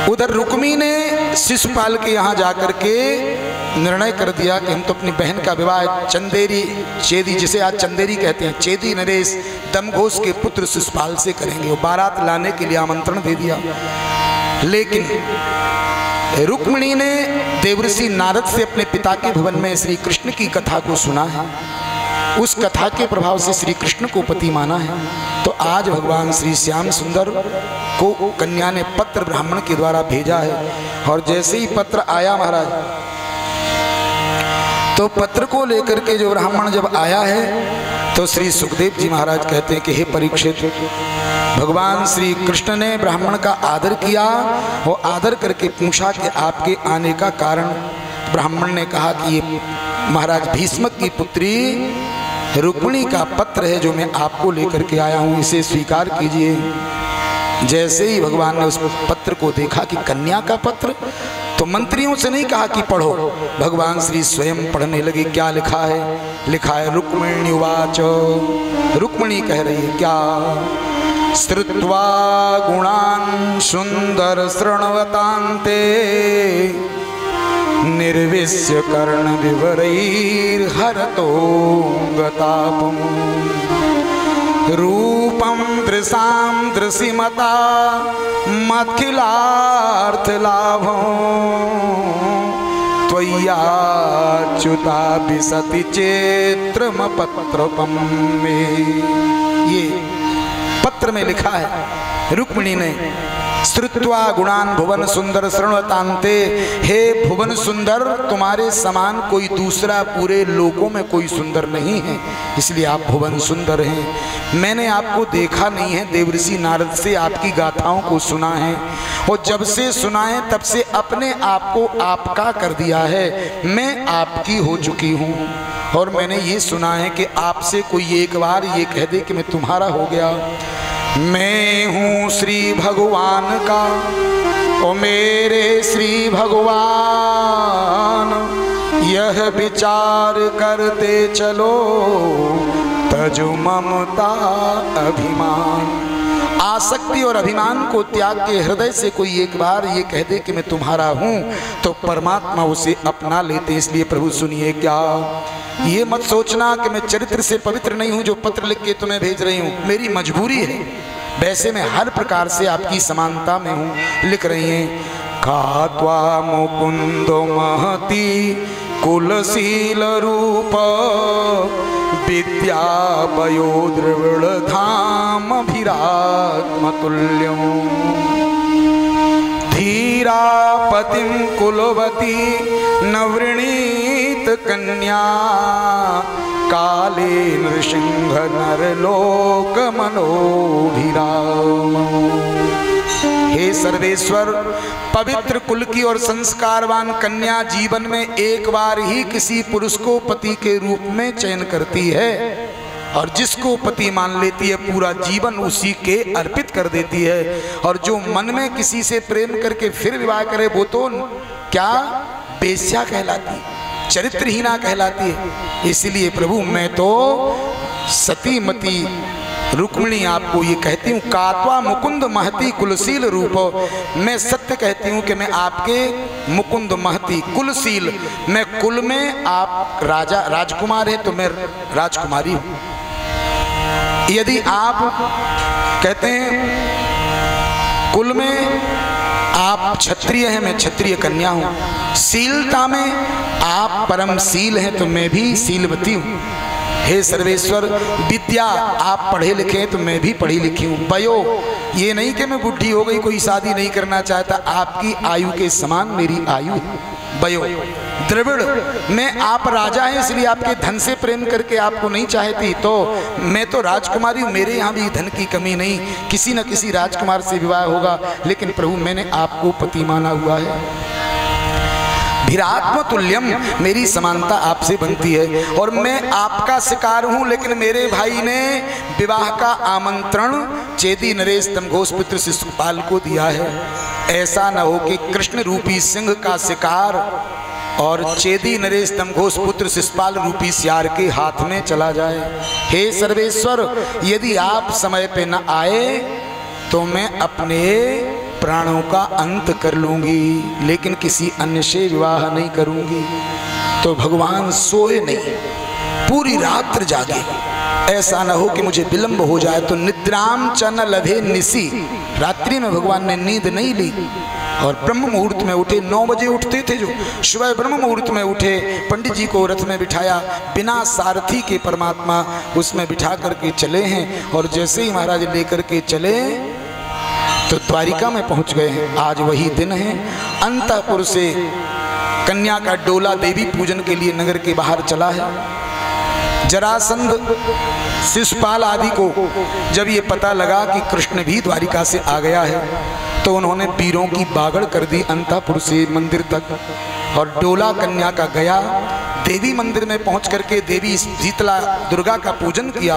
उधर रुक्मी ने शिशुपाल के यहाँ जाकर के निर्णय कर दिया कि हम तो अपनी बहन का विवाह चंदेरी चेदी, जिसे आज चंदेरी कहते हैं, चेदी नरेश दमघोष के पुत्र शिशुपाल से करेंगे। वो बारात लाने के लिए आमंत्रण दे दिया। लेकिन रुक्मिणी ने देवर्षि नारद से अपने पिता के भवन में श्री कृष्ण की कथा को सुना है। उस कथा के प्रभाव से श्री कृष्ण को पति माना है। तो आज भगवान श्री श्याम सुंदर को कन्या ने पत्र ब्राह्मण के द्वारा भेजा है। और जैसे ही पत्र आया महाराज, तो पत्र को लेकर के जो ब्राह्मण जब आया है तो श्री सुखदेव जी महाराज कहते हैं कि हे परीक्षित, भगवान श्री कृष्ण ने ब्राह्मण का आदर किया। वो आदर करके पूछा कि आपके आने का कारण। ब्राह्मण ने कहा कि ये महाराज भीष्मक की पुत्री रुक्मिणी का पत्र है जो मैं आपको लेकर के आया हूँ, इसे स्वीकार कीजिए। जैसे ही भगवान ने उस पत्र को देखा कि कन्या का पत्र, तो मंत्रियों से नहीं कहा कि पढ़ो, भगवान श्री स्वयं पढ़ने लगे। क्या लिखा है? लिखा है रुक्मिणी उवाच, रुक्मिणी कह रही है क्या? श्रुत्वा गुणान् सुंदर शृण्वतान्ते निर्विश्य कर्ण विवरैर्हरतो गतापम् रूपं दृशां दृशिमता मखिलार्थलाभं त्वय्याच्युता विशति चेत्रमपत्रपं मे। ये पत्र में लिखा है रुक्मिणी ने, श्रुत्वा गुणान भुवन सुंदर शृण्वतान्ते, हे भुवन सुंदर, तुम्हारे समान कोई दूसरा पूरे लोकों में कोई सुंदर नहीं है, इसलिए आप भुवन सुंदर हैं। मैंने आपको देखा नहीं है, देवर्षि नारद से आपकी गाथाओं को सुना है, और जब से सुना है तब से अपने आप को आपका कर दिया है। मैं आपकी हो चुकी हूँ। और मैंने ये सुना है कि आपसे कोई एक बार ये कह दे कि मैं तुम्हारा हो गया। मैं हूँ श्री भगवान का, ओ मेरे श्री भगवान, यह विचार करते चलो तजो ममता अभिमान। आसक्ति और अभिमान को त्याग के हृदय से कोई एक बार ये कह दे कि मैं तुम्हारा हूँ, तो परमात्मा उसे अपना लेते। इसलिए प्रभु सुनिए, क्या ये मत सोचना कि मैं चरित्र से पवित्र नहीं हूँ जो पत्र लिख के तुम्हें भेज रही हूँ, मेरी मजबूरी है। वैसे मैं हर प्रकार से आपकी समानता में हूँ। लिख रही हैं, खात्वा मुकुंदो महती कुलशील रूप विद्या पयो द्रविड़ धाम भीरात्मतुल्यं धीरा पतिं कुलवती नवृणीत कन्या काले नृसिंह नरलोक मनोभिराम। हे सर्वेश्वर, पवित्र कुल की और संस्कारवान कन्या जीवन में एक बार ही किसी पुरुष को पति के रूप में चयन करती है, और जिसको पति मान लेती है पूरा जीवन उसी के अर्पित कर देती है। और जो मन में किसी से प्रेम करके फिर विवाह करे वो तो क्या बेश्या कहलाती, चरित्रहीना कहलाती है। इसलिए प्रभु मैं तो सतीमती रुक्मिणी आपको ये कहती हूँ, कात्वा मुकुंद महती कुलशील रूप। मैं सत्य कहती हूँ कि मैं आपके मुकुंद महती कुलशील, मैं कुल में आप राजा राजकुमार हैं तो मैं राजकुमारी हूँ। यदि आप कहते हैं कुल में आप क्षत्रिय हैं, मैं क्षत्रिय कन्या हूँ। शीलता में आप परम शील हैं तो मैं भी शीलवती हूँ। हे सर्वेश्वर, विद्या आप पढ़े लिखे हैं तो मैं भी पढ़ी लिखी हूँ। वयो, ये नहीं कि मैं बुढ़ी हो गई कोई शादी नहीं करना चाहता, आपकी आयु के समान मेरी आयु है। वयो द्रविड़, मैं आप राजा हैं इसलिए आपके धन से प्रेम करके आपको नहीं चाहती, तो मैं तो राजकुमारी हूँ, मेरे यहाँ भी धन की कमी नहीं, किसी न किसी राजकुमार से विवाह होगा। लेकिन प्रभु मैंने आपको पति माना हुआ है। भीरात्म तुल्यम, मेरी समानता आपसे बनती है। और मैं आपका शिकार हूँ, लेकिन मेरे भाई ने विवाह का आमंत्रण चेदी नरेश दमघोष पुत्र शिशुपाल को दिया है। ऐसा न हो कि कृष्ण रूपी सिंह का शिकार और चेदी नरेश दमघोष पुत्र शिशुपाल रूपी सियार के हाथ में चला जाए। हे सर्वेश्वर, यदि आप समय पे न आए तो मैं अपने प्राणों का अंत कर लूंगी, लेकिन किसी अन्य से विवाह नहीं करूंगी। तो भगवान सोए नहीं, पूरी रात्र जागे। ऐसा न हो कि मुझे विलंब हो जाए। तो निद्राम च न लभे निसी, रात्रि में भगवान ने नींद नहीं ली और ब्रह्म मुहूर्त में उठे। 9 बजे उठते थे जो, सुबह ब्रह्म मुहूर्त में उठे, पंडित जी को रथ में बिठाया, बिना सारथी के परमात्मा उसमें बिठा करके चले हैं। और जैसे ही महाराज लेकर के चले तो द्वारिका में पहुंच गए हैं। आज वही दिन है। अंतःपुर से कन्या का डोला देवी पूजन के लिए नगर के बाहर चला है। जरासंध शिशुपाल आदि को जब ये पता लगा कि कृष्ण भी द्वारिका से आ गया है तो उन्होंने वीरों की बागड़ कर दी अंतःपुर से मंदिर तक। और डोला कन्या का गया, देवी मंदिर में पहुंच करके देवी शीतला दुर्गा का पूजन किया।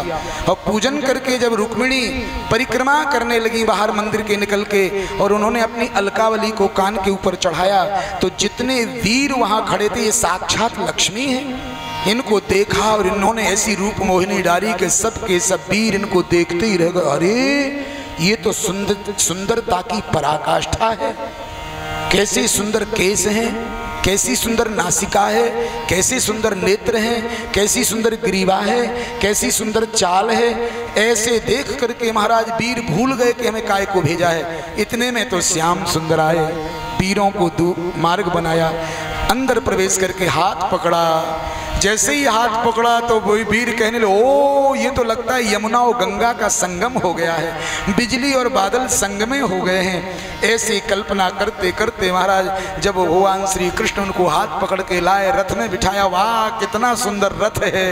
और पूजन करके जब रुक्मिणी परिक्रमा करने लगी बाहर मंदिर के निकल के, और उन्होंने अपनी अलकावली को कान के ऊपर चढ़ाया, तो जितने वीर वहां खड़े थे ये साक्षात लक्ष्मी हैं। इनको देखा और इन्होंने ऐसी रूप मोहिनी डाली कि सब के सब वीर इनको देखते ही रह गए। अरे ये तो सुंदरता की पराकाष्ठा है। कैसे सुंदर केस हैं, कैसी सुंदर नासिका है, कैसे सुंदर नेत्र हैं, कैसी सुंदर ग्रीवा है, कैसी सुंदर चाल है। ऐसे देख करके महाराज वीर भूल गए कि हमें काय को भेजा है। इतने में तो श्याम सुंदर आए, वीरों को मार्ग बनाया, अंदर प्रवेश करके हाथ पकड़ा। जैसे ही हाथ पकड़ा तो वही वीर कहने लगे, ओ ये तो लगता है यमुना और गंगा का संगम हो गया है, बिजली और बादल संगमे हो गए हैं। ऐसी कल्पना करते करते महाराज जब भगवान श्री कृष्ण उनको हाथ पकड़ के लाए, रथ में बिठाया। वाह कितना सुंदर रथ है,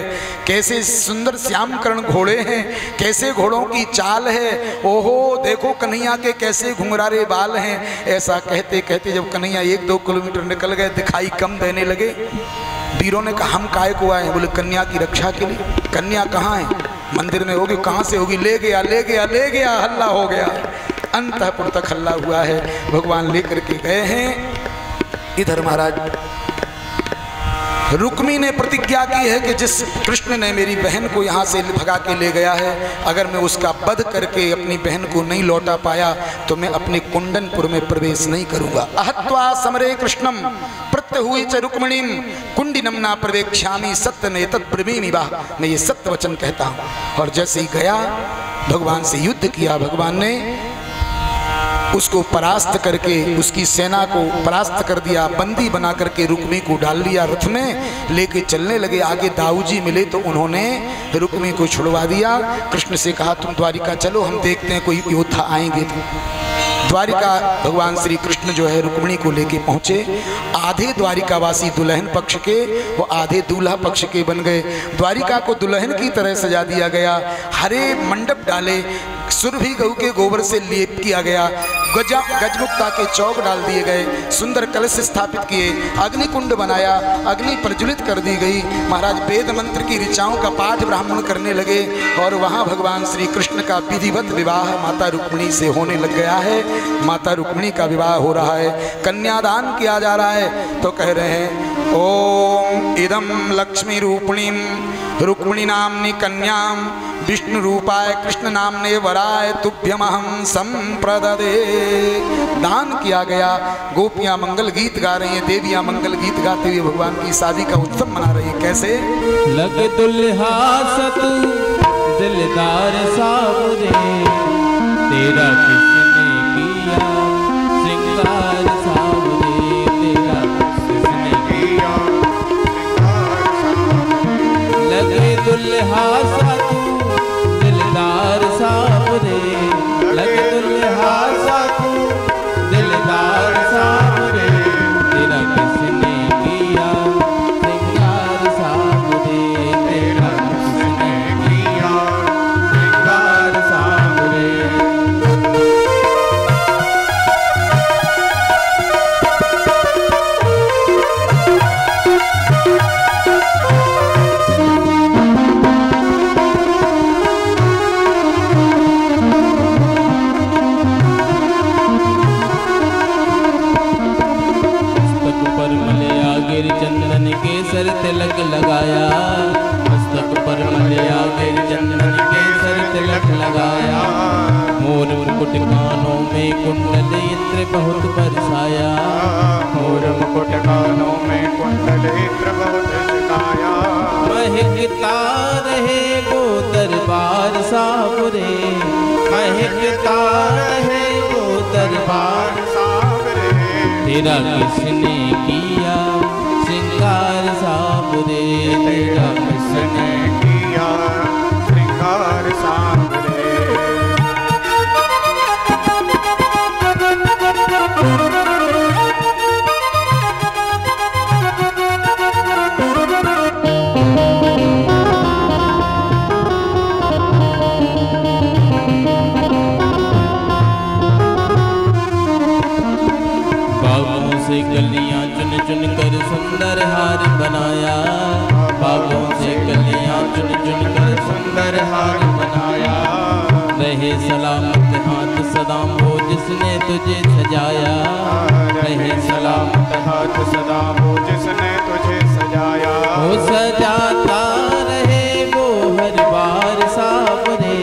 कैसे सुंदर श्यामकर्ण घोड़े हैं, कैसे घोड़ों की चाल है। ओहो देखो कन्हैया के कैसे घुंघरारे बाल हैं। ऐसा कहते कहते जब कन्हैया 1-2 किलोमीटर निकल गए, दिखाई कम देने लगे। वीरों ने कहा हम काय को आए? बोले कन्या की रक्षा के लिए। कन्या कहाँ है? मंदिर में होगी। कहाँ से होगी? ले गया ले गया ले गया, हल्ला हो गया। अंतःपुर तक हल्ला हुआ है, भगवान लेकर के गए हैं। इधर महाराज रुक्मी ने प्रतिज्ञा की है कि जिस कृष्ण ने मेरी बहन को यहाँ से भगा के ले गया है, अगर मैं उसका वध करके अपनी बहन को नहीं लौटा पाया तो मैं अपने कुंडनपुर में प्रवेश नहीं करूंगा। अहत्वा समरे कृष्णम प्रत्यहुई च रुक्मिणीम कुंडिनम ना प्रवेक्ष्यामि सत्य ने तत्ब्रवीमि वाह। मैं ये सत्य वचन कहता हूँ। और जैसे ही गया भगवान से युद्ध किया, भगवान ने उसको परास्त करके उसकी सेना को परास्त कर दिया, बंदी बना करके रुक्मी को डाल लिया, रथ में लेके चलने लगे। आगे दाऊजी मिले तो उन्होंने रुक्मी को छुड़वा दिया। कृष्ण से कहा तुम द्वारिका चलो, हम देखते हैं कोई योद्धा आएंगे तो। द्वारिका भगवान श्री कृष्ण जो है रुक्मिणी को लेके पहुंचे। आधे द्वारिकावासी दुल्हन पक्ष के, वो आधे दूल्हा पक्ष के बन गए। द्वारिका को दुल्हन की तरह सजा दिया गया, हरे मंडप डाले, सुरभि गऊ के गोबर से लेप किया गया, गजमुक्ता के चौक डाल दिए गए, सुंदर कलश स्थापित किए, अग्निकुंड बनाया, अग्नि प्रज्वलित कर दी गई। महाराज वेद मंत्र की ऋचाओं का पाठ ब्राह्मण करने लगे और वहाँ भगवान श्री कृष्ण का विधिवत विवाह माता रुक्मिणी से होने लग गया है। माता रुक्मिणी का विवाह हो रहा है, कन्यादान किया जा रहा है। तो कह रहे हैं ओम इदम लक्ष्मी रूपिणीम रुक्मिणी नामनी कन्याम विष्णु रूपाय कृष्ण नामने वराय तुभ्यमहं संप्रददे। दान किया गया। गोपियां मंगल गीत गा रही हैं, देवियां मंगल गीत गाते हुए भगवान की शादी का उत्सव मना रही हैं। कैसे? लग दुल्हा सतु दिलदार सावरे, तेरा किसने किया श्रृंगार सावरे, तेरा किसने किया लगे दुल्हा सतु दिलदार सावरे, लगे दुल्हा सतु दिलदार सावरे, तेरा किसने किया श्रृंगार सावरे, तेरा किसने किया श्रृंगार सावरे। चंदन केसर तिलक लगाया, मस्तक पर मलिया गिर चंदन केसर तिलक लगाया, मोर मुकुट कानों में कुंडल इत्र बहुत बरसाया, मोर मुकुट कानों में कुंडल इत्र बहुत छिटाया। महकता रहे वो दरबार सावरे, महकता रहे वो दरबार सावरे। तेरा किसने किया श्रृंगार सावरे, तेरा किसने किया श्रृंगार सावरे। गलियां चुन चुन कर सुंदर हार बनाया, बागों से गलियां चुन चुन कर सुंदर हार बनाया। रहे सलामत हाथ सदा वो जिसने तुझे सजाया, रहे सलामत हाथ सदा वो जिसने तुझे सजाया। वो सजाता रहे वो हर बार सावरे,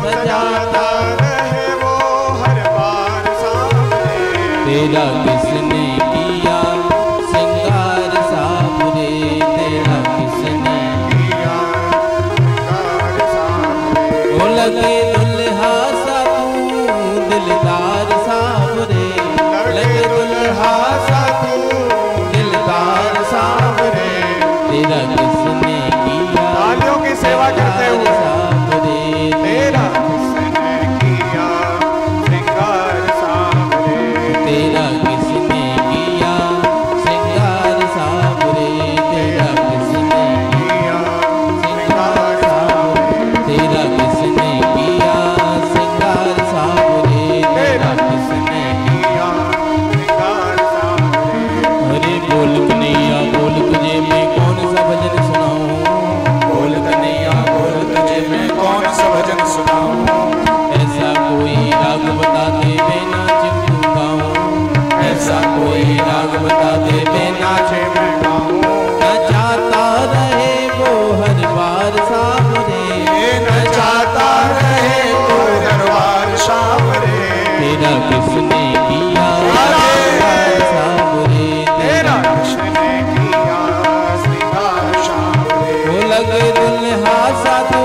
सजाता रहे वो हर बार सावरे। तेरा किसने किया श्रृंगार सावरे, तेरा किसने किया श्रृंगार सावरे। ओ लगे दुल्हा सा तू दिलदार सावरे, लगे दुल्हा सा तू दिलदार सावरे। तेरा किसने किया तालियों की सेवा करते हुए सावरे, तेरा किसने किया श्रृंगार सावरे। तेरा किसने किया श्रृंगार सावरे, तेरा किसने किया श्रृंगार सावरे। तेरा किसने किया श्रृंगार सावरे, तेरा किसने किया श्रृंगार सावरे। अरे बोल कन्हैया बोल तुझे मैं कौन सा भजन सुनाऊं, बोल कन्हैया बोल तुझे मैं कौन सा भजन सुनाऊं। ऐसा कोई राग बता दे मैं नाच क्यों गाऊं, ऐसा कोई राग बता दे मैं नाचे मैं गाऊं। न चाहता रहे वो हर बार सावरे, न चाहता रहे तो दरबार सावरे। तेरा किसने किया श्रृंगार सावरे, तेरा किसने किया श्रृंगार सावरे। वो लगे दुल्हा सा तू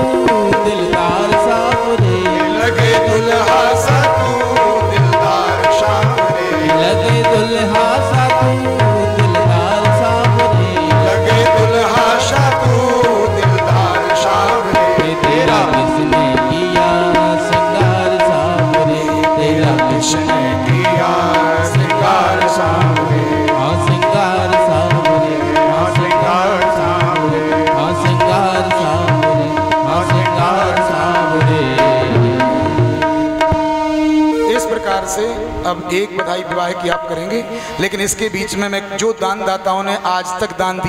दिलदार सावरे, लगे दुल्हा सा तू दिलदार सावरे। लगे दुल्हा सा तू दिलदार सावरे। लगे दुल्हा सा तू दिलदार सावरे। तेरा किसने किया श्रृंगार सावरे, तेरा किसने किया श्रृंगार सावरे। हाँ श्रृंगार सावरे, हाँ श्रृंगार सावरे। हाँ श्रृंगार सावरे, हाँ श्रृंगार सावरे। इस प्रकार से अब एक बधाई विवाह की आप करेंगे, लेकिन इसके बीच में मैं जो दान दाताओं ने आज तक दान दिया